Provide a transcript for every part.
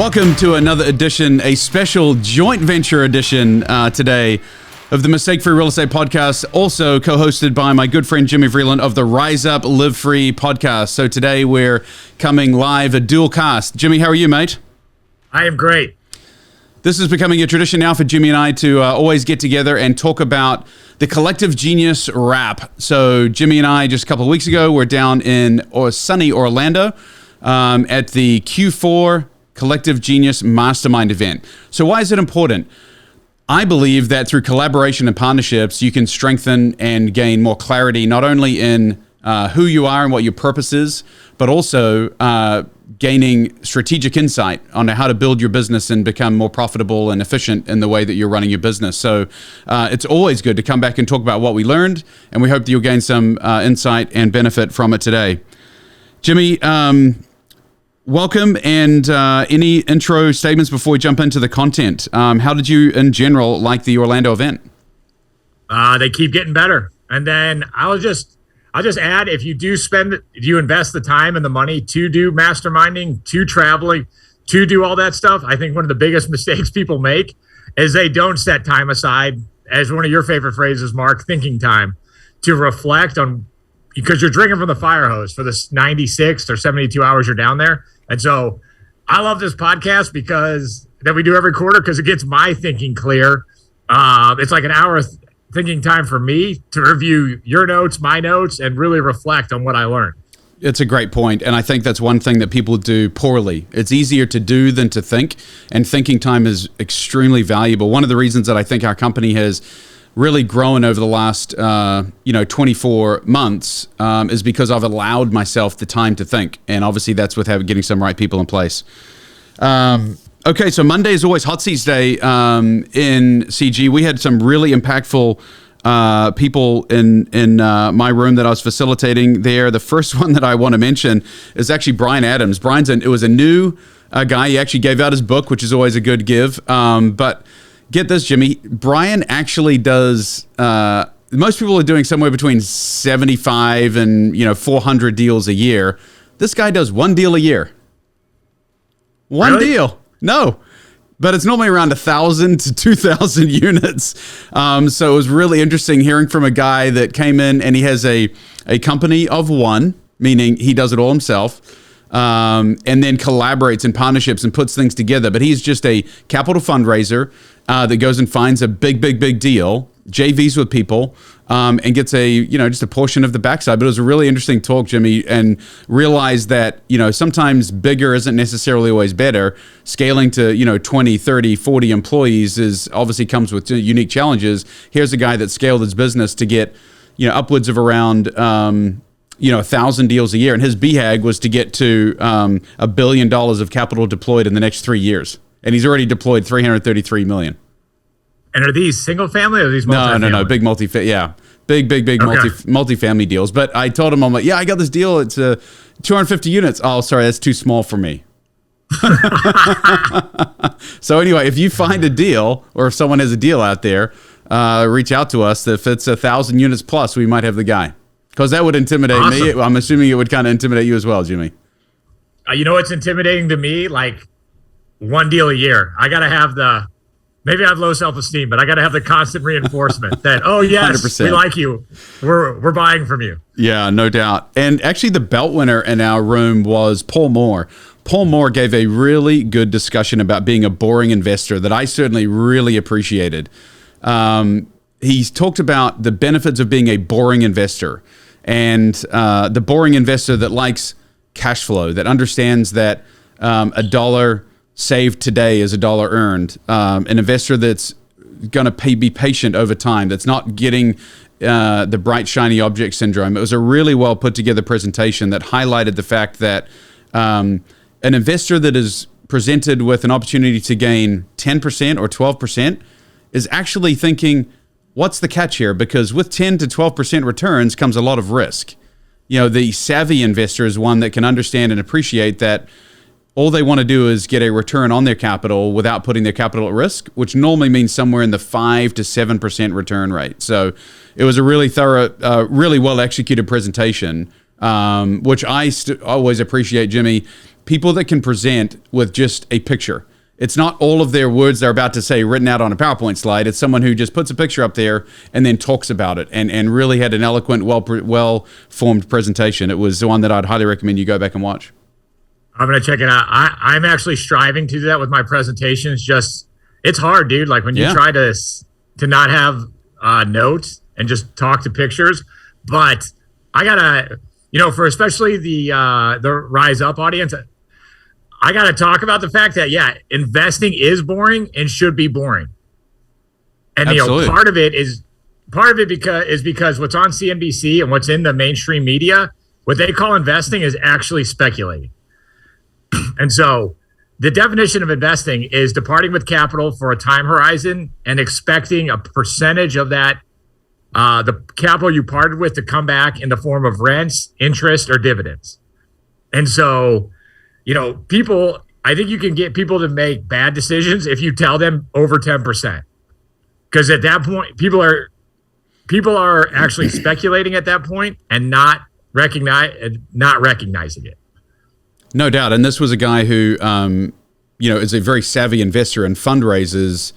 Welcome to another edition, a special joint venture edition today of the Mistake-Free Real Estate Podcast, also co-hosted by my good friend Jimmy Vreeland of the Rise Up, Live Free podcast. So today we're coming live, a dual cast. Jimmy, how are you, mate? I am great. This is becoming a tradition now for Jimmy and I to always get together and talk about the Collective Genius Wrap. So Jimmy and I, just a couple of weeks ago, were down in sunny Orlando at the Q4 Collective Genius Mastermind event. So why is it important? I believe that through collaboration and partnerships, you can strengthen and gain more clarity, not only in who you are and what your purpose is, but also gaining strategic insight on how to build your business and become more profitable and efficient in the way that you're running your business. So it's always good to come back and talk about what we learned, and we hope that you'll gain some insight and benefit from it today. Jimmy, welcome, and any intro statements before we jump into the content? How did you, in general, like the Orlando event? They keep getting better. And then I'll just add, if you invest the time and the money to do masterminding, to traveling, to do all that stuff, I think one of the biggest mistakes people make is they don't set time aside, as one of your favorite phrases, Mark, thinking time, to reflect on, because you're drinking from the fire hose for this 96 or 72 hours you're down there. And so I love this podcast that we do every quarter, because it gets my thinking clear. It's like an hour thinking time for me to review your notes, my notes, and really reflect on what I learned. It's a great point, and I think that's one thing that people do poorly. It's easier to do than to think, and thinking time is extremely valuable. One of the reasons that I think our company has really grown over the last 24 months is because I've allowed myself the time to think, and obviously that's with getting some right people in place. Okay, so Monday is always Hot Seats Day in CG. We had some really impactful people in my room that I was facilitating there. The first one that I want to mention is actually Brian Adams. It was a new guy. He actually gave out his book, which is always a good give. But get this, Jimmy. Brian actually does. Most people are doing somewhere between 75 and 400 deals a year. This guy does one deal a year. One Really? deal. No, but it's normally around 1,000 to 2,000 units. So it was really interesting hearing from a guy that came in and he has a company of one, meaning he does it all himself, and then collaborates in partnerships and puts things together. But he's just a capital fundraiser that goes and finds a big deal, JVs with people, and gets just a portion of the backside. But it was a really interesting talk, Jimmy, and realized that, sometimes bigger isn't necessarily always better. Scaling to, 20, 30, 40 employees obviously comes with unique challenges. Here's a guy that scaled his business to get, upwards of around, 1,000 deals a year. And his BHAG was to get to $1 billion of capital deployed in the next 3 years. And he's already deployed $333 million. And are these single family or are these multi-family? No, big big Okay. multi-family deals. But I told him, I'm like, yeah, I got this deal. It's 250 units. Oh, sorry, that's too small for me. So anyway, if you find a deal, or if someone has a deal out there, reach out to us. If it's 1,000 units plus, we might have the guy, because that would intimidate me. I'm assuming it would kind of intimidate you as well, Jimmy. You know what's intimidating to me? Like, one deal a year. I got to have maybe I have low self-esteem, but I got to have the constant reinforcement that, oh, yes, 100%. We like you. We're buying from you. Yeah, no doubt. And actually, the belt winner in our room was Paul Moore. Paul Moore gave a really good discussion about being a boring investor that I certainly really appreciated. He's talked about the benefits of being a boring investor, and the boring investor that likes cash flow, that understands that a dollar saved today is a dollar earned. An investor that's going to be patient over time, that's not getting the bright, shiny object syndrome. It was a really well put together presentation that highlighted the fact that an investor that is presented with an opportunity to gain 10% or 12% is actually thinking, what's the catch here? Because with 10 to 12% returns comes a lot of risk. The savvy investor is one that can understand and appreciate that all they want to do is get a return on their capital without putting their capital at risk, which normally means somewhere in the 5 to 7% return rate. So it was a really thorough, really well executed presentation which I always appreciate, Jimmy. People that can present with just a picture. It's not all of their words they're about to say written out on a PowerPoint slide. It's someone who just puts a picture up there and then talks about it, and really had an eloquent, well-formed presentation. It was the one that I'd highly recommend you go back and watch. I'm going to check it out. I'm actually striving to do that with my presentations. Just, it's hard, dude. Like when you try to not have notes and just talk to pictures. But I gotta, for especially the Rise Up audience, I gotta talk about the fact that investing is boring and should be boring. And Absolutely. part of it because what's on CNBC and what's in the mainstream media, what they call investing is actually speculating. And so the definition of investing is departing with capital for a time horizon and expecting a percentage of that, the capital you parted with, to come back in the form of rents, interest, or dividends. And so, I think you can get people to make bad decisions if you tell them over 10%. Because at that point, people are actually speculating at that point and not recognizing it. No doubt. And this was a guy who, is a very savvy investor and fundraises,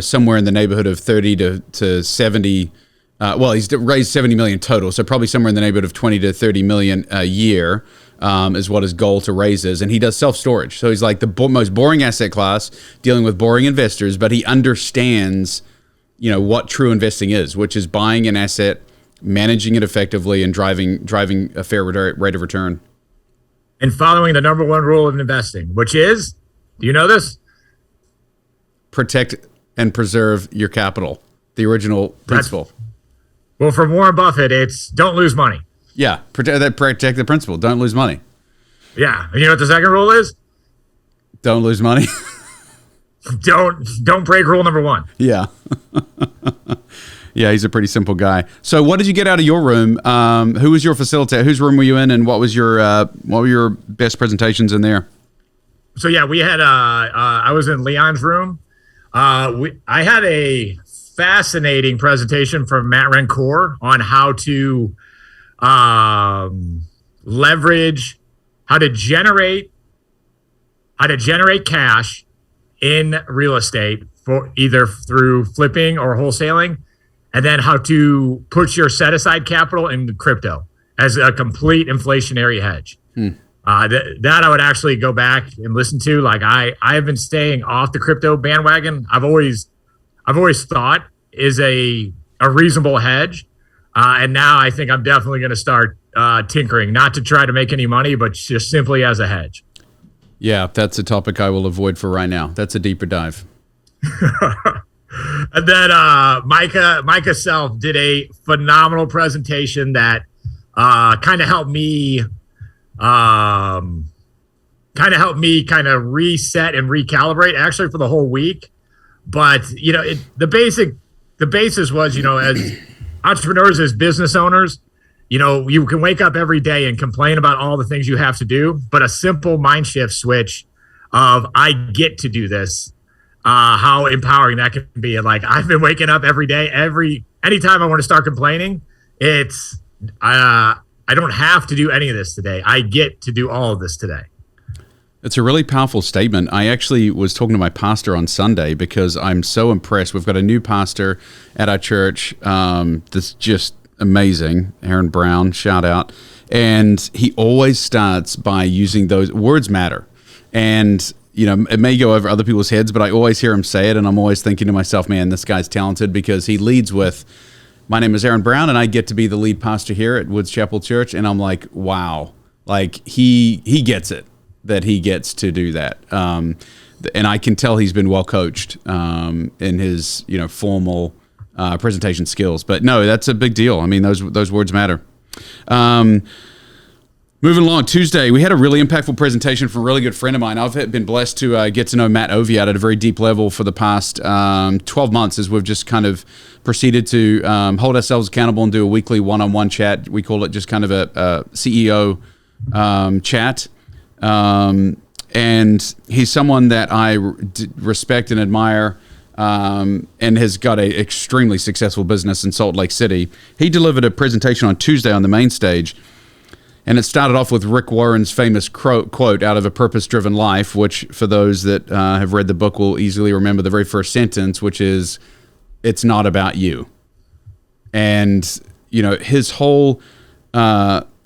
somewhere in the neighborhood of 30 to 70. He's raised 70 million total. So probably somewhere in the neighborhood of 20 to 30 million a year is what his goal to raise is. And he does self-storage. So he's like the most boring asset class, dealing with boring investors, but he understands, what true investing is, which is buying an asset, managing it effectively, and driving a fair rate of return. And following the number one rule of investing, which is, do you know this? Protect and preserve your capital. The original principle. Well, from Warren Buffett, it's don't lose money. Yeah, protect the principle. Don't lose money. Yeah. And you know what the second rule is? Don't lose money. Don't break rule number one. Yeah. Yeah, he's a pretty simple guy. So what did you get out of your room? Who was your facilitator? Whose room were you in, and what were your best presentations in there? So we had I was in Leon's room. I had a fascinating presentation from Matt Rencour on how to leverage, how to generate cash in real estate, for either through flipping or wholesaling, and then how to put your set aside capital in crypto as a complete inflationary hedge. That I would actually go back and listen to. Like I have been staying off the crypto bandwagon. I've always thought is a reasonable hedge. And now I think I'm definitely going to start tinkering, not to try to make any money, but just simply as a hedge. Yeah, that's a topic I will avoid for right now. That's a deeper dive. And then Micah Self did a phenomenal presentation that kind of helped me reset and recalibrate actually for the whole week. But the basis was, as entrepreneurs, as business owners, you can wake up every day and complain about all the things you have to do, but a simple mind shift switch of I get to do this. How empowering that can be. And like, I've been waking up every day, anytime I want to start complaining, it's, I don't have to do any of this today. I get to do all of this today. It's a really powerful statement. I actually was talking to my pastor on Sunday because I'm so impressed. We've got a new pastor at our church that's just amazing. Aaron Brown, shout out. And he always starts by using those words matter. And it may go over other people's heads, but I always hear him say it, and I'm always thinking to myself, man, this guy's talented, because he leads with, my name is Aaron Brown, and I get to be the lead pastor here at Woods Chapel Church. And I'm like, wow, like he gets it, that he gets to do that. And I can tell he's been well coached in his formal presentation skills. But no, that's a big deal. I mean, those words matter. Moving along, Tuesday, we had a really impactful presentation from a really good friend of mine. I've been blessed to get to know Matt Oviatt at a very deep level for the past 12 months, as we've just kind of proceeded to hold ourselves accountable and do a weekly one-on-one chat. We call it just kind of a CEO chat. And he's someone that I respect and admire and has got a extremely successful business in Salt Lake City. He delivered a presentation on Tuesday on the main stage, and it started off with Rick Warren's famous quote out of A Purpose-Driven Life, which for those that have read the book will easily remember the very first sentence, which is, "It's not about you." And, you know, his whole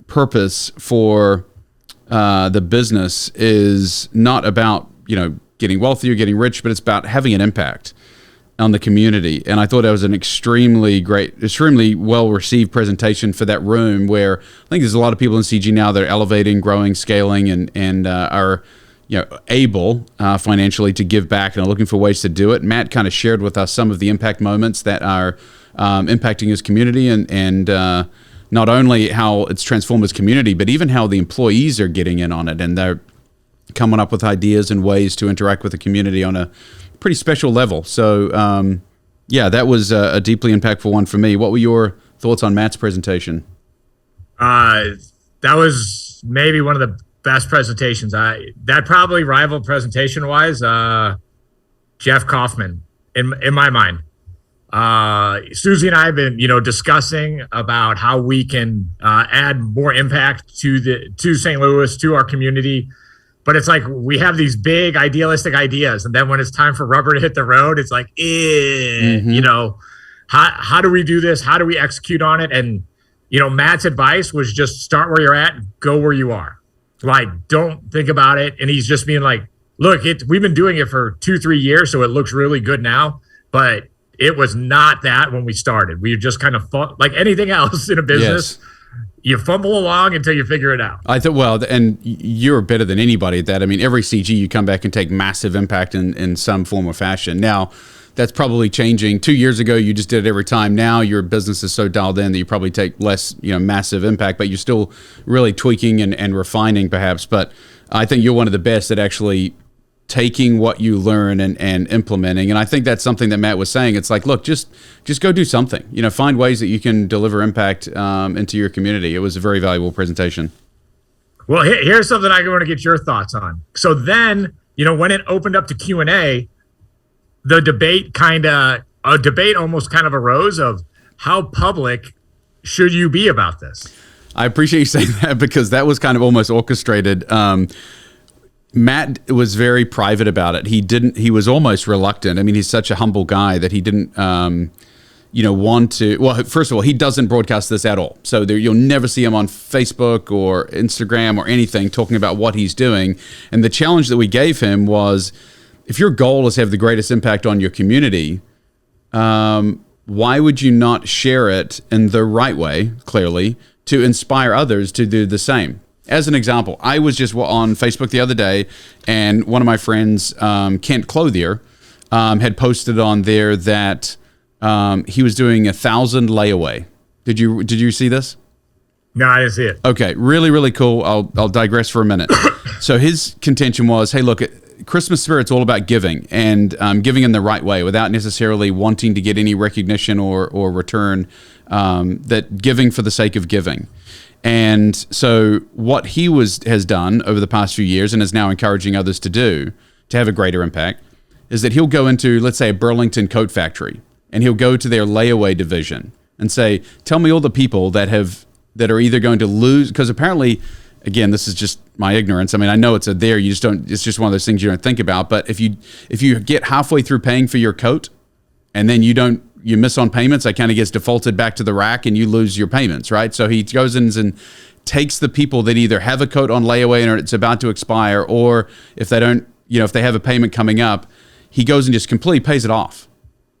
purpose for the business is not about, you know, getting wealthy or getting rich, but it's about having an impact on the community. And I thought that was an extremely well-received presentation for that room, where I think there's a lot of people in CG now that are elevating, growing, scaling, and are, you know, able financially to give back and are looking for ways to do it. Matt kind of shared with us some of the impact moments that are impacting his community, and not only how it's transformed his community, but even how the employees are getting in on it, and they're coming up with ideas and ways to interact with the community on a pretty special level. So, yeah, that was a deeply impactful one for me. What were your thoughts on Matt's presentation? That was maybe one of the best presentations. That probably rivaled presentation-wise Jeff Kaufman in my mind. Susie and I have been, discussing about how we can add more impact to St. Louis, to our community. But it's like we have these big idealistic ideas, and then when it's time for rubber to hit the road, it's like, how do we do this? How do we execute on it? And Matt's advice was just start where you're at, go where you are. Like, don't think about it. And he's just being like, look, we've been doing it for 2-3 years, so it looks really good now, but it was not that when we started. We just kind of like anything else in a business. Yes. You fumble along until you figure it out. I thought, well, and you're better than anybody at that. I mean, every CG you come back and take massive impact in some form or fashion. Now, that's probably changing. 2 years ago, you just did it every time. Now your business is so dialed in that you probably take less, massive impact, but you're still really tweaking and refining perhaps. But I think you're one of the best at actually taking what you learn and implementing. And I think that's something that Matt was saying. It's like, look, just go do something. Find ways that you can deliver impact into your community. It was a very valuable presentation. Well, here's something I want to get your thoughts on. So then, when it opened up to Q&A, the debate almost kind of arose of how public should you be about this? I appreciate you saying that, because that was kind of almost orchestrated. Matt was very private about it. He was almost reluctant. I mean, he's such a humble guy that he didn't, want to. Well, first of all, he doesn't broadcast this at all. So you'll never see him on Facebook or Instagram or anything talking about what he's doing. And the challenge that we gave him was, if your goal is to have the greatest impact on your community, why would you not share it in the right way, clearly, to inspire others to do the same? As an example, I was just on Facebook the other day, and one of my friends, Kent Clothier, had posted on there that he was doing 1,000 layaway. Did you see this? No, I didn't see it. Okay, really, really cool. I'll digress for a minute. So his contention was, hey, look, Christmas spirit's all about giving, and giving in the right way without necessarily wanting to get any recognition or return, that giving for the sake of giving. And so what he has done over the past few years, and is now encouraging others to do to have a greater impact, is that he'll go into, let's say, a Burlington coat factory, and he'll go to their layaway division and say, tell me all the people that are either going to lose, because apparently, again, this is just my ignorance. I mean, I know it's it's just one of those things you don't think about. But if you get halfway through paying for your coat, and then you miss on payments, that kind of gets defaulted back to the rack and you lose your payments, right? So he goes in and takes the people that either have a coat on layaway and it's about to expire, or if they don't, if they have a payment coming up, he goes and just completely pays it off.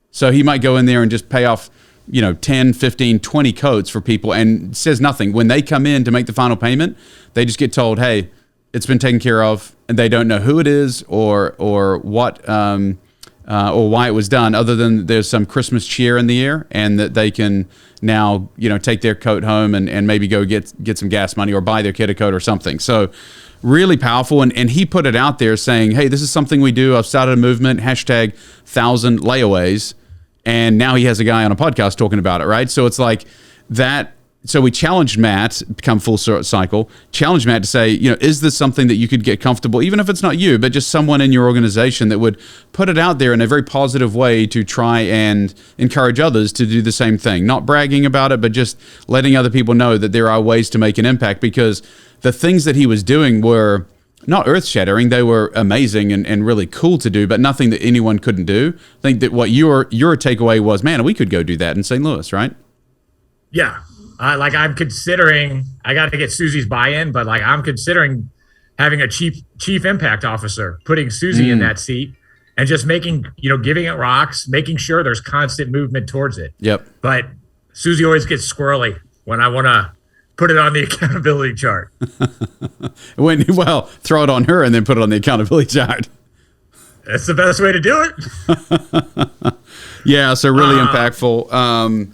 So he might go in there and just pay off, 10, 15, 20 coats for people and says nothing. When they come in to make the final payment, they just get told, hey, it's been taken care of, and they don't know who it is or what, or why it was done, other than there's some Christmas cheer in the air, and that they can now, take their coat home and maybe go get some gas money or buy their kid a coat or something. So really powerful. And he put it out there saying, hey, this is something we do. I've started a movement, hashtag 1,000 layaways. And now he has a guy on a podcast talking about it, right? So it's like that so we challenged Matt, come full cycle, challenged Matt to say, is this something that you could get comfortable, even if it's not you, but just someone in your organization that would put it out there in a very positive way to try and encourage others to do the same thing, not bragging about it, but just letting other people know that there are ways to make an impact, because the things that he was doing were not earth-shattering. They were amazing and really cool to do, but nothing that anyone couldn't do. I think that what your takeaway was, man, we could go do that in St. Louis, right? Yeah. I'm considering, I got to get Susie's buy-in, but I'm considering having a chief impact officer, putting Susie in that seat and just making, giving it rocks, making sure there's constant movement towards it. Yep. But Susie always gets squirrely when I want to put it on the accountability chart. Throw it on her and then put it on the accountability chart. That's the best way to do it. Yeah. So really impactful.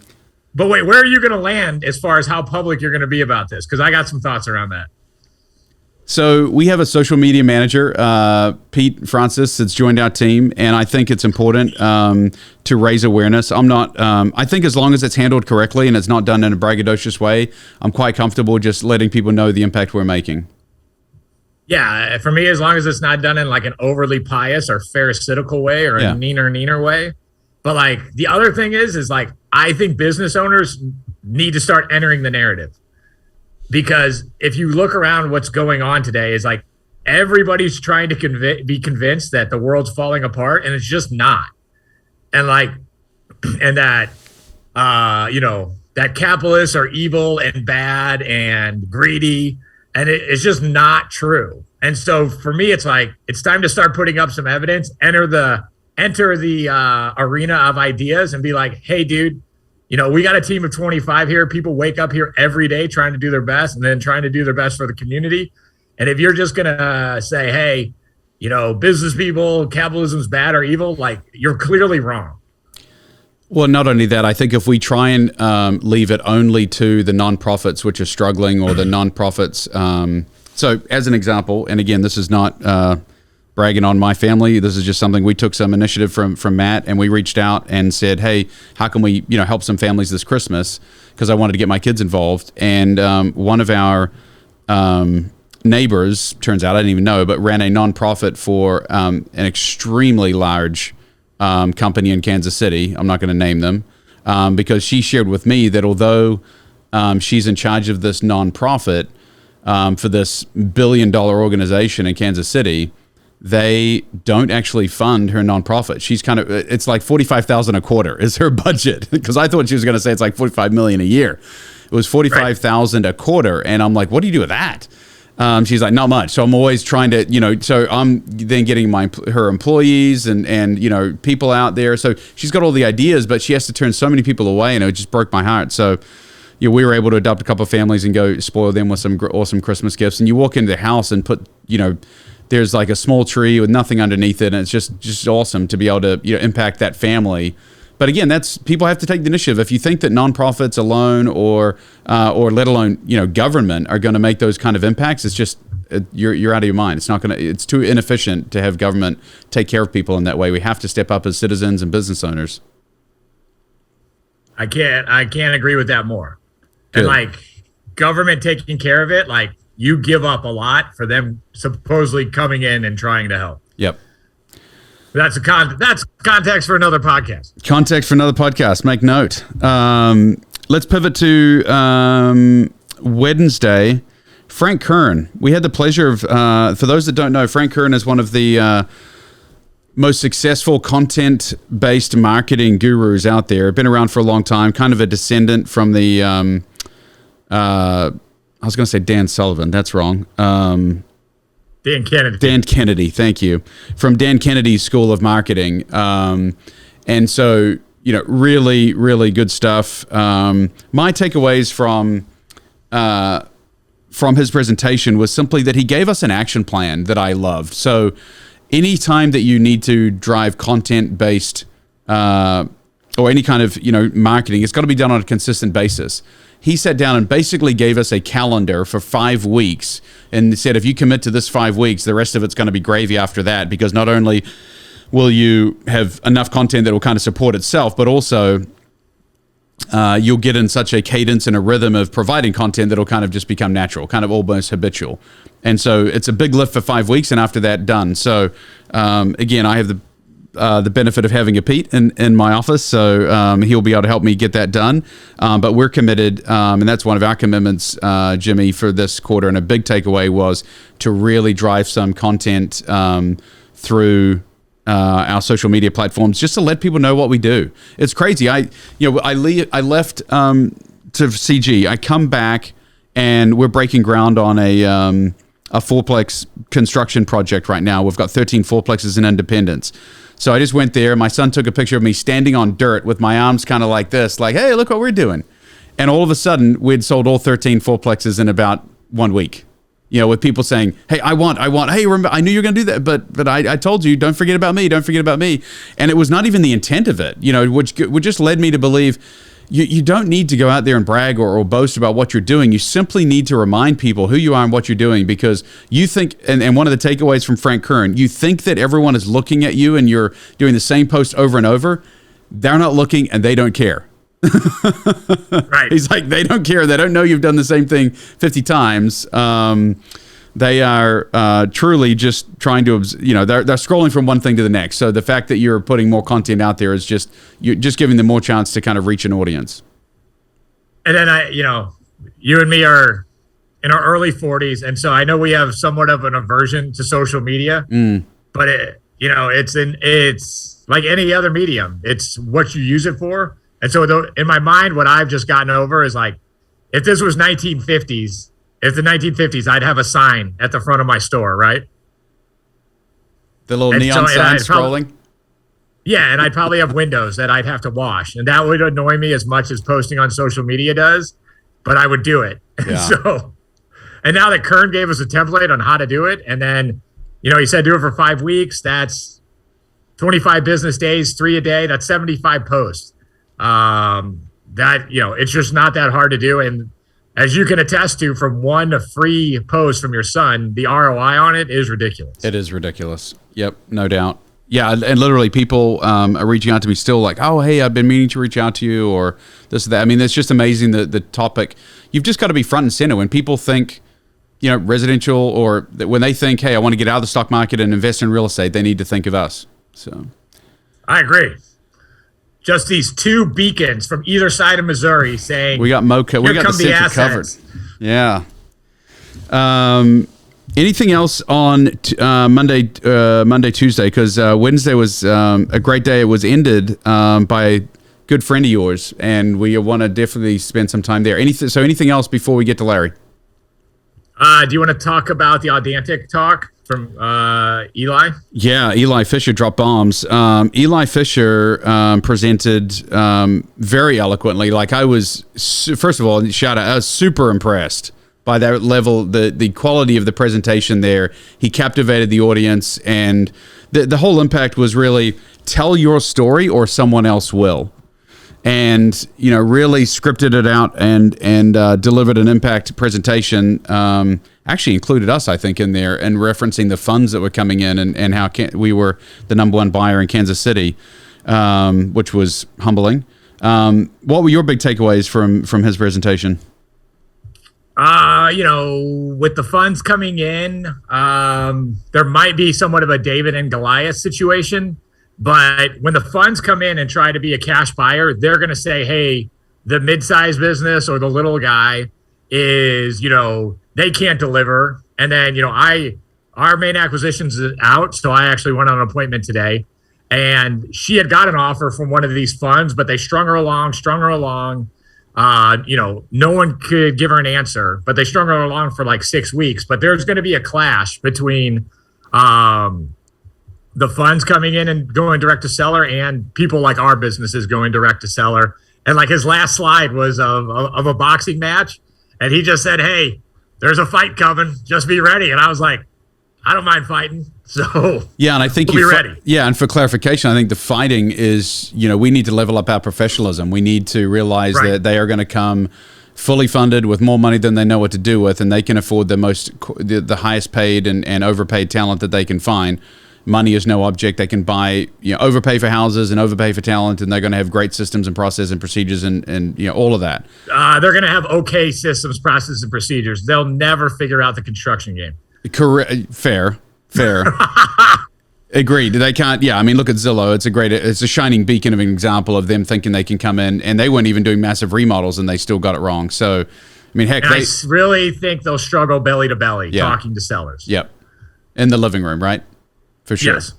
But wait, where are you going to land as far as how public you're going to be about this? Because I got some thoughts around that. So we have a social media manager, Pete Francis, that's joined our team, and I think it's important to raise awareness. I think as long as it's handled correctly and it's not done in a braggadocious way, I'm quite comfortable just letting people know the impact we're making. Yeah, for me, as long as it's not done in an overly pious or pharisaical way or a neener way. But the other thing is I think business owners need to start entering the narrative, because if you look around, what's going on today is everybody's trying to be convinced that the world's falling apart, and it's just not. And that that capitalists are evil and bad and greedy, and it's just not true. And so for me, it's it's time to start putting up some evidence, enter the arena of ideas and be hey, dude, we got a team of 25 here. People wake up here every day trying to do their best and then trying to do their best for the community. And if you're just going to say, hey, business people, capitalism's bad or evil, you're clearly wrong. Well, not only that, I think if we try and leave it only to the nonprofits which are struggling, or the nonprofits. So as an example, and again, this is not bragging on my family. This is just something we took some initiative from Matt, and we reached out and said, hey, how can we, help some families this Christmas? Because I wanted to get my kids involved. And one of our neighbors, turns out I didn't even know, but ran a nonprofit for an extremely large company in Kansas City. I'm not going to name them, because she shared with me that although she's in charge of this nonprofit for this $1 billion organization in Kansas City, they don't actually fund her nonprofit. She's it's $45,000 a quarter is her budget, because I thought she was going to say it's $45 million a year. It was $45,000 a quarter, and I'm like, what do you do with that? She's like, not much. So I'm always trying to, so I'm then getting her employees and people out there. So she's got all the ideas, but she has to turn so many people away, and it just broke my heart. So we were able to adopt a couple of families and go spoil them with some awesome Christmas gifts. And you walk into their house and put, there's a small tree with nothing underneath it, and it's just awesome to be able to impact that family. But again, that's, people have to take the initiative. If you think that nonprofits alone or let alone government are going to make those kind of impacts, it's just you're out of your mind. It's not going to. It's too inefficient to have government take care of people in that way. We have to step up as citizens and business owners. I can't agree with that more. Good. And government taking care of it, you give up a lot for them supposedly coming in and trying to help. Yep. That's context for another podcast. Context for another podcast. Make note. Let's pivot to Wednesday. Frank Kern. We had the pleasure of, for those that don't know, Frank Kern is one of the most successful content-based marketing gurus out there. Been around for a long time. Kind of a descendant from the, I was going to say Dan Sullivan. That's wrong. Dan Kennedy. Dan Kennedy, thank you. From Dan Kennedy's School of Marketing. And so, really, really good stuff. My takeaways from his presentation was simply that he gave us an action plan that I loved. So anytime that you need to drive content-based or any kind of, marketing, it's got to be done on a consistent basis. He sat down and basically gave us a calendar for 5 weeks and said, if you commit to this 5 weeks, the rest of it's going to be gravy after that, because not only will you have enough content that will kind of support itself, but also you'll get in such a cadence and a rhythm of providing content that'll kind of just become natural, kind of almost habitual. And so it's a big lift for 5 weeks, and after that, done. So again, I have the benefit of having a Pete in my office, so he'll be able to help me get that done. But we're committed, and that's one of our commitments, Jimmy, for this quarter. And a big takeaway was to really drive some content through our social media platforms, just to let people know what we do. It's crazy. I left to CG. I come back, and we're breaking ground on a fourplex construction project right now. We've got 13 fourplexes in Independence. So I just went there. My son took a picture of me standing on dirt with my arms kind of like this, like, hey, look what we're doing. And all of a sudden, we'd sold all 13 fourplexes in about 1 week. With people saying, hey, I want, hey, remember, I knew you were going to do that, but I told you, don't forget about me. And it was not even the intent of it, which just led me to believe you don't need to go out there and brag or boast about what you're doing. You simply need to remind people who you are and what you're doing, because you think, and one of the takeaways from Frank Kern, you think that everyone is looking at you and you're doing the same post over and over. They're not looking, and they don't care. Right. He's like, they don't care. They don't know you've done the same thing 50 times. They are truly just trying to, they're scrolling from one thing to the next. So the fact that you're putting more content out there is you're just giving them more chance to kind of reach an audience. And then you and me are in our early 40s, and so I know we have somewhat of an aversion to social media, but it's like any other medium. It's what you use it for. And so in my mind, what I've just gotten over is like, if this was 1950s, I'd have a sign at the front of my store, right? The little neon sign scrolling? Yeah, and I'd probably have windows that I'd have to wash. And that would annoy me as much as posting on social media does, but I would do it. Yeah. And now that Kern gave us a template on how to do it, and then, he said do it for 5 weeks, that's 25 business days, 3 a day, that's 75 posts. It's just not that hard to do. And as you can attest to, from one free post from your son, the ROI on it is ridiculous. It is ridiculous. Yep, no doubt. Yeah, and literally people are reaching out to me still like, oh, hey, I've been meaning to reach out to you, or this or that. I mean, it's just amazing, the topic. You've just got to be front and center. When people think, residential, or when they think, hey, I want to get out of the stock market and invest in real estate, they need to think of us. So, I agree. Just these two beacons from either side of Missouri saying, we got Mocha, we got the Central covered. Yeah. Anything else on Monday, Tuesday? Because Wednesday was a great day. It was ended by a good friend of yours, and we want to definitely spend some time there. Anything else before we get to Larry? Do you want to talk about the Audantic talk from Eli? Yeah, Eli Fisher dropped bombs. Eli Fisher presented very eloquently. Like, I was, first of all, shout out, I was super impressed by that level, the quality of the presentation there. He captivated the audience, and the whole impact was really tell your story or someone else will. And, really scripted it out and delivered an impact presentation. Actually included us, I think, in there, and referencing the funds that were coming in and how we were the number one buyer in Kansas City, which was humbling. What were your big takeaways from his presentation? With the funds coming in, there might be somewhat of a David and Goliath situation. But when the funds come in and try to be a cash buyer, they're going to say, hey, the mid-sized business or the little guy is, they can't deliver. And then, our main acquisitions is out. So I actually went on an appointment today, and she had got an offer from one of these funds, but they strung her along. No one could give her an answer, but they strung her along for like 6 weeks. But there's going to be a clash between the funds coming in and going direct to seller and people like our businesses going direct to seller. And like his last slide was of a boxing match. And he just said, hey, there's a fight coming. Just be ready. And I was like, I don't mind fighting. So yeah, and I think we'll be ready. Yeah, and for clarification, I think the fighting is, we need to level up our professionalism. We need to realize that they are going to come fully funded with more money than they know what to do with, and they can afford the highest paid and overpaid talent that they can find. money is no object. They can buy, overpay for houses and overpay for talent, and they're going to have great systems and process and procedures and all of that. They're going to have okay systems, processes, and procedures. They'll never figure out the construction game. Correct. Fair. Agreed. They can't. Yeah, I mean, look at Zillow. It's a shining beacon of an example of them thinking they can come in, and they weren't even doing massive remodels, and they still got it wrong. So, I mean, heck, I really think they'll struggle belly to belly talking to sellers. Yep. In the living room, right? For sure. Yes.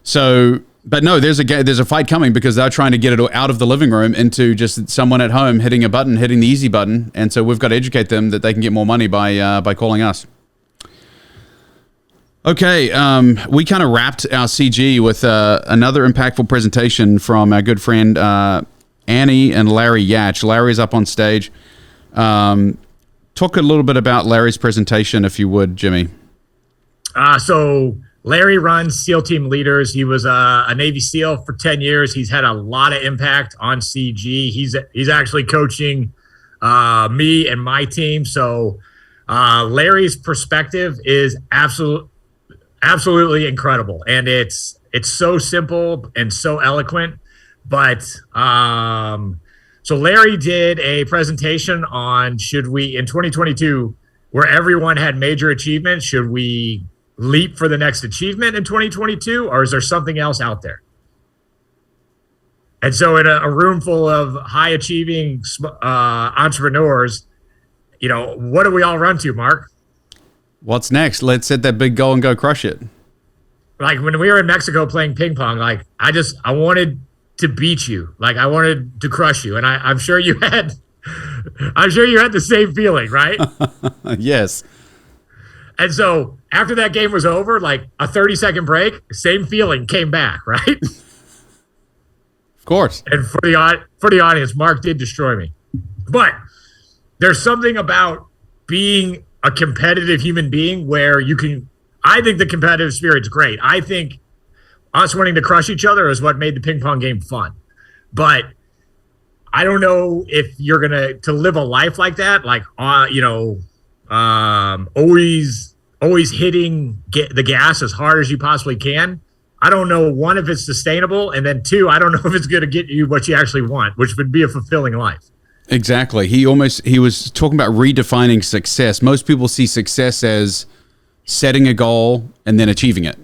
So, but no, there's a fight coming because they're trying to get it out of the living room into just someone at home hitting the easy button, and so we've got to educate them that they can get more money by calling us. Okay, we kind of wrapped our CG with another impactful presentation from our good friend Annie and Larry Yatch. Larry's up on stage. Talk a little bit about Larry's presentation, if you would, Jimmy. So Larry runs SEAL Team Leaders. He was a Navy SEAL for 10 years. He's had a lot of impact on CG. He's actually coaching me and my team. So Larry's perspective is absolutely incredible, and it's so simple and so eloquent. But so Larry did a presentation on should we in 2022, where everyone had major achievements, should we leap for the next achievement in 2022, or is there something else out there? And so in a room full of high achieving entrepreneurs, what do we all run to, Mark? What's next? Let's set that big goal and go crush it. Like when we were in Mexico playing ping pong, like I wanted to beat you. Like I wanted to crush you. And I'm sure you had the same feeling, right? Yes. And so after that game was over, like a 30-second break, same feeling came back, right? Of course. And for the audience, Mark did destroy me. But there's something about being a competitive human being where I think the competitive spirit's great. I think us wanting to crush each other is what made the ping pong game fun. But I don't know if you're going to live a life like that, like, always hitting the gas as hard as you possibly can. I don't know, one, if it's sustainable, and then two, I don't know if it's going to get you what you actually want, which would be a fulfilling life. Exactly. He was talking about redefining success. Most people see success as setting a goal and then achieving it.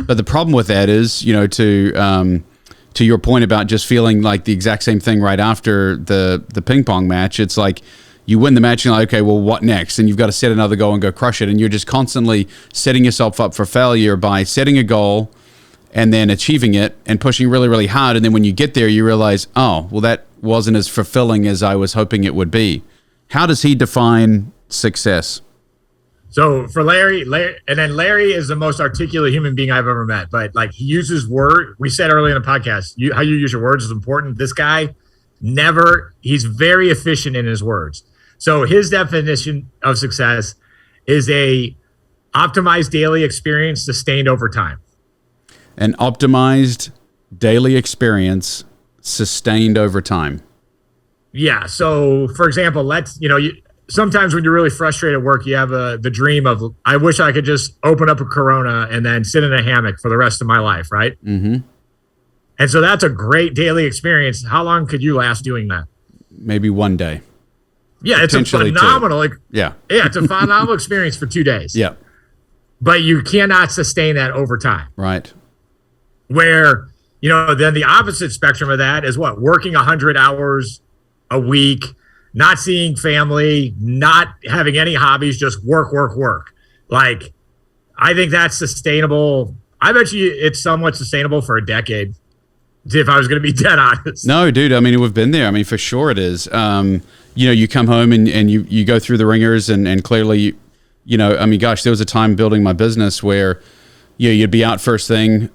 But the problem with that is, to your point about just feeling like the exact same thing right after the ping pong match, it's like you win the match and you're like, okay, well, what next? And you've got to set another goal and go crush it. And you're just constantly setting yourself up for failure by setting a goal and then achieving it and pushing really, really hard. And then when you get there, you realize, oh, well, that wasn't as fulfilling as I was hoping it would be. How does he define success? So for Larry is the most articulate human being I've ever met. But like he uses word. We said earlier in the podcast, how you use your words is important. This guy he's very efficient in his words. So his definition of success is a optimized daily experience sustained over time. An optimized daily experience sustained over time. Yeah. So, for example, sometimes when you're really frustrated at work, you have the dream of, I wish I could just open up a Corona and then sit in a hammock for the rest of my life, right? Mm-hmm. And so that's a great daily experience. How long could you last doing that? Maybe one day. Yeah, it's a phenomenal. Yeah, it's a phenomenal experience for 2 days. Yeah. But you cannot sustain that over time. Right. Where, then the opposite spectrum of that is what? Working 100 hours a week, not seeing family, not having any hobbies, just work. Like, I think that's sustainable. I bet you it's somewhat sustainable for a decade, if I was going to be dead honest. No, dude, I mean, we've been there. I mean, for sure it is. You come home and you go through the ringers and clearly, I mean, gosh, there was a time building my business where you'd be out first thing,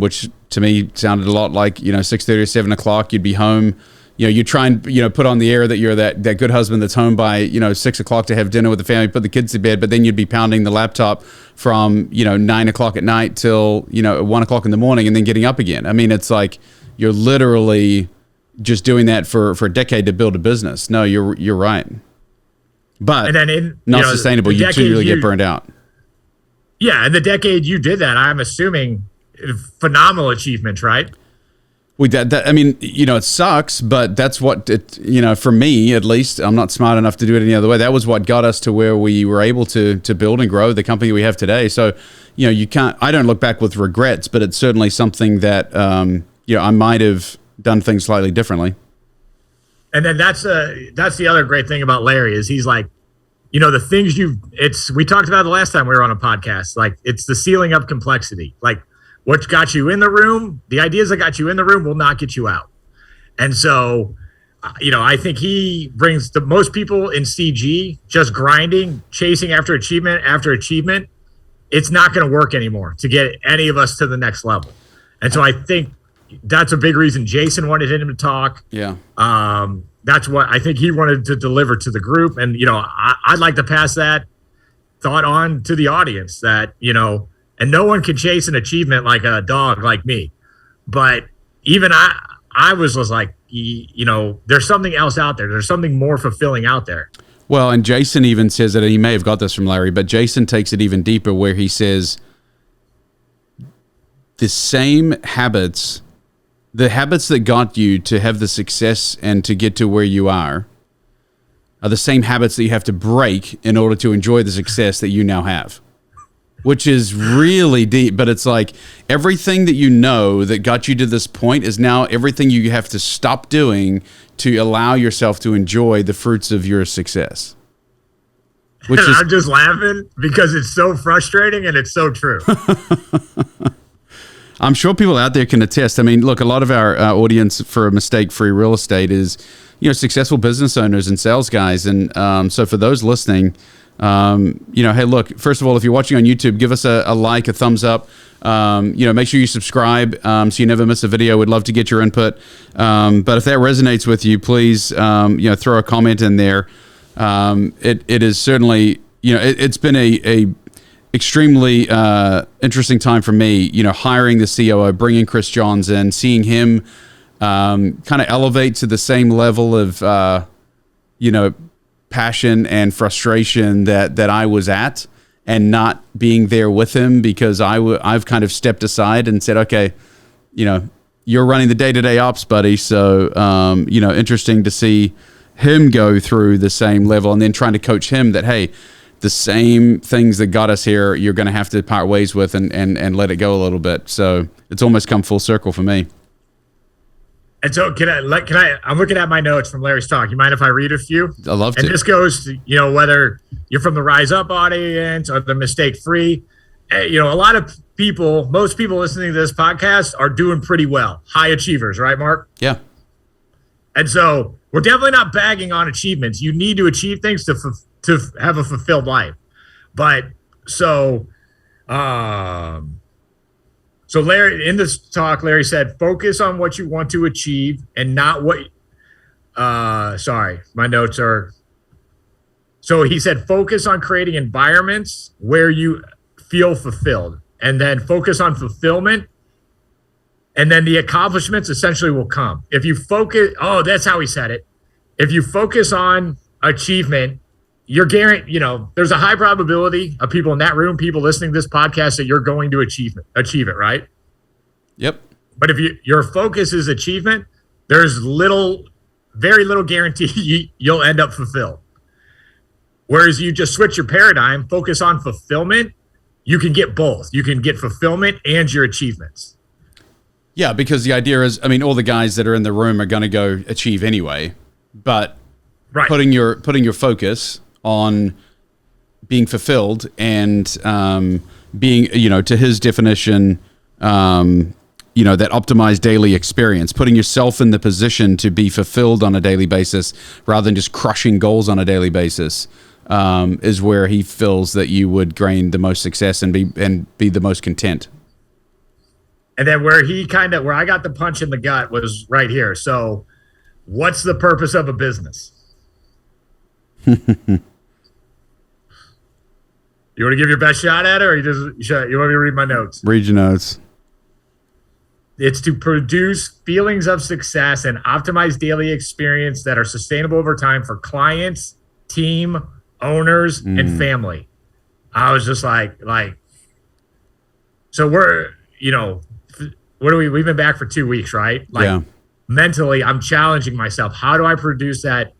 which to me sounded a lot like, 6:30 or 7 o'clock, you'd be home. You try and, put on the air that you're that good husband that's home by, 6 o'clock to have dinner with the family, put the kids to bed, but then you'd be pounding the laptop from, 9 o'clock at night till, 1 o'clock in the morning and then getting up again. I mean, it's like you're literally just doing that for a decade to build a business. No, you're right. But and then not sustainable. You really get burned out. Yeah, in the decade you did that, I'm assuming phenomenal achievements, right? We did that. I mean, it sucks, but that's what it, for me at least, I'm not smart enough to do it any other way. That was what got us to where we were able to build and grow the company we have today. So, you can't, I don't look back with regrets, but it's certainly something that, I might have done things slightly differently. And then that's the other great thing about Larry is he's like, the things we talked about the last time we were on a podcast, like it's the ceiling of complexity. Like what got you in the room, the ideas that got you in the room will not get you out. And so, I think he brings the most people in CG just grinding, chasing after achievement. It's not going to work anymore to get any of us to the next level. And so I think that's a big reason Jason wanted him to talk. Yeah. That's what I think he wanted to deliver to the group. And, I'd like to pass that thought on to the audience that, and no one can chase an achievement like a dog like me. But even I was just like, there's something else out there. There's something more fulfilling out there. Well, and Jason even says that, and he may have got this from Larry, but Jason takes it even deeper where he says the same habits, the habits that got you to have the success and to get to where you are the same habits that you have to break in order to enjoy the success that you now have, which is really deep. But it's like everything that that got you to this point is now everything you have to stop doing to allow yourself to enjoy the fruits of your success. I'm just laughing because it's so frustrating and it's so true. I'm sure people out there can attest. I mean, look, a lot of our audience for mistake-free real estate is, successful business owners and sales guys. And so for those listening, hey, look, first of all, if you're watching on YouTube, give us a like, a thumbs up. Make sure you subscribe so you never miss a video. We'd love to get your input. But if that resonates with you, please, throw a comment in there. It is certainly, it's been a extremely interesting time for me, hiring the COO, bringing Chris Johns in, seeing him kind of elevate to the same level of, passion and frustration that I was at, and not being there with him because I've kind of stepped aside and said, okay, you're running the day-to-day ops, buddy. So, interesting to see him go through the same level and then trying to coach him that, hey, the same things that got us here, you're going to have to part ways with and let it go a little bit. So it's almost come full circle for me. And so I'm looking at my notes from Larry's talk. You mind if I read a few? I love to. And this goes to, whether you're from the Rise Up audience or the Mistake Free, a lot of people, most people listening to this podcast are doing pretty well. High achievers, right, Mark? Yeah. And so we're definitely not bagging on achievements. You need to achieve things to have a fulfilled life. But so Larry, in this talk, Larry said, focus on what you want to achieve and not what, sorry, my notes are. So he said, focus on creating environments where you feel fulfilled, and then focus on fulfillment. And then the accomplishments essentially will come. If you focus, that's how he said it. If you focus on achievement, you're guaranteed, there's a high probability of people in that room, people listening to this podcast, that you're going to achieve it, right? Yep. But if your focus is achievement, there's very little guarantee you'll end up fulfilled. Whereas you just switch your paradigm, focus on fulfillment, you can get both. You can get fulfillment and your achievements. Yeah, because the idea is, all the guys that are in the room are going to go achieve anyway, but right. putting your focus on being fulfilled and being, to his definition, that optimized daily experience, putting yourself in the position to be fulfilled on a daily basis rather than just crushing goals on a daily basis, is where he feels that you would gain the most success and be the most content. And then where I got the punch in the gut was right here. So what's the purpose of a business? You want to give your best shot at it, or you want me to read my notes? Read your notes. It's to produce feelings of success and optimize daily experience that are sustainable over time for clients, team, owners, and family. I was just like, So we've been back for 2 weeks, right? Like mentally, I'm challenging myself. How do I produce that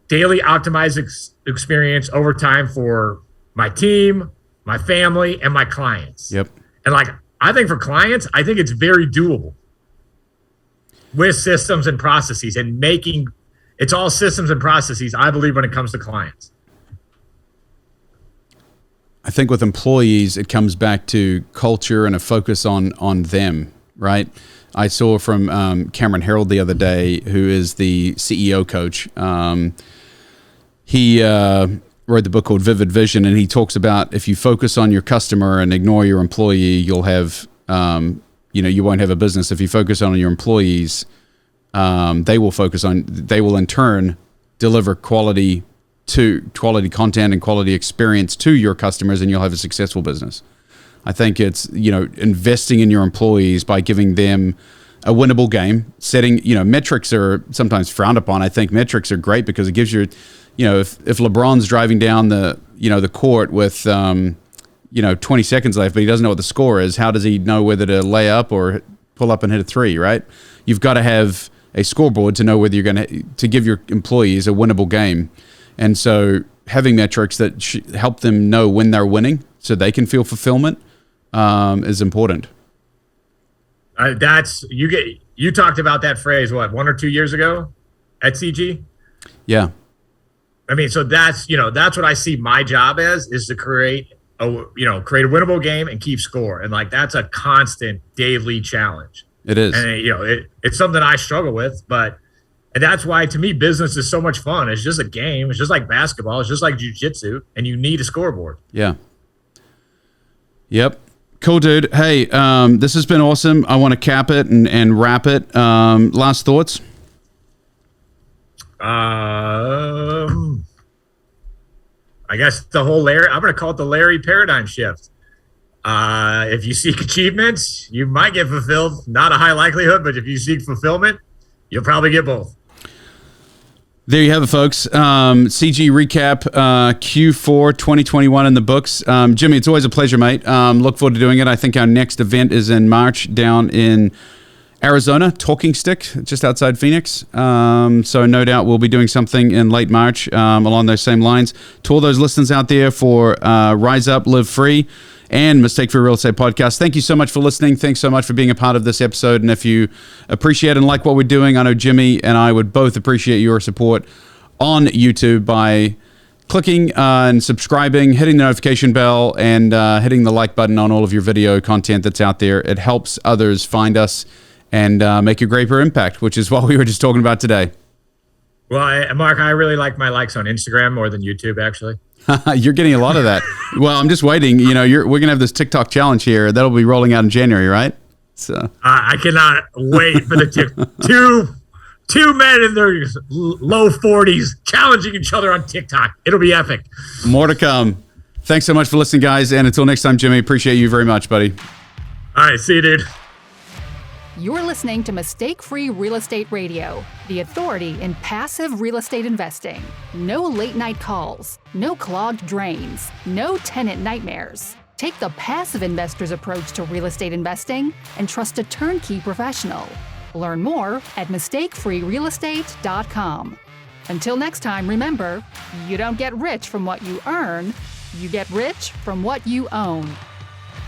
daily optimized experience over time for my team, my family, and my clients? Yep. And like, I think for clients, I think it's very doable with systems and processes, and it's all systems and processes, I believe, when it comes to clients. I think with employees, it comes back to culture and a focus on them, right? I saw from Cameron Herold the other day, who is the CEO coach. He wrote the book called Vivid Vision, and he talks about if you focus on your customer and ignore your employee, you'll have, you won't have a business. If you focus on your employees, they will in turn deliver quality content and quality experience to your customers, and you'll have a successful business. I think it's, investing in your employees by giving them a winnable game, setting, metrics are sometimes frowned upon. I think metrics are great because it gives you, if LeBron's driving down the court with, 20 seconds left, but he doesn't know what the score is, how does he know whether to lay up or pull up and hit a three, right? You've got to have a scoreboard to know whether you're going to give your employees a winnable game. And so having metrics that help them know when they're winning so they can feel fulfillment is important. You talked about that phrase, 1 or 2 years ago at CG? Yeah. I mean, so that's what I see my job as, is to create a winnable game and keep score. And like, that's a constant daily challenge. It is. And it's something I struggle with, and that's why, to me, business is so much fun. It's just a game. It's just like basketball. It's just like jiu-jitsu, and you need a scoreboard. Yeah. Yep. Cool, dude. Hey, this has been awesome. I want to cap it and wrap it. Last thoughts? I guess I'm going to call it the Larry paradigm shift. If you seek achievements, you might get fulfilled. Not a high likelihood, but if you seek fulfillment, you'll probably get both. There you have it, folks. CG recap, Q4 2021 in the books. Jimmy, it's always a pleasure, mate. Look forward to doing it. I think our next event is in March down in Arizona, Talking Stick, just outside Phoenix. So no doubt we'll be doing something in late March along those same lines. To all those listeners out there for Rise Up, Live Free, and Mistake Free Real Estate Podcast, thank you so much for listening. Thanks so much for being a part of this episode. And if you appreciate and like what we're doing, I know Jimmy and I would both appreciate your support on YouTube by clicking and subscribing, hitting the notification bell, and hitting the like button on all of your video content that's out there. It helps others find us and make a greater impact, which is what we were just talking about today. Well, Mark, I really like my likes on Instagram more than YouTube, actually. You're getting a lot of that. Well, I'm just waiting. We're going to have this TikTok challenge here. That'll be rolling out in January, right? So I cannot wait for the two men in their low 40s challenging each other on TikTok. It'll be epic. More to come. Thanks so much for listening, guys. And until next time, Jimmy, appreciate you very much, buddy. All right. See you, dude. You're listening to Mistake Free Real Estate Radio, the authority in passive real estate investing. No late night calls, no clogged drains, no tenant nightmares. Take the passive investor's approach to real estate investing and trust a turnkey professional. Learn more at mistakefreerealestate.com. Until next time, remember, you don't get rich from what you earn, you get rich from what you own.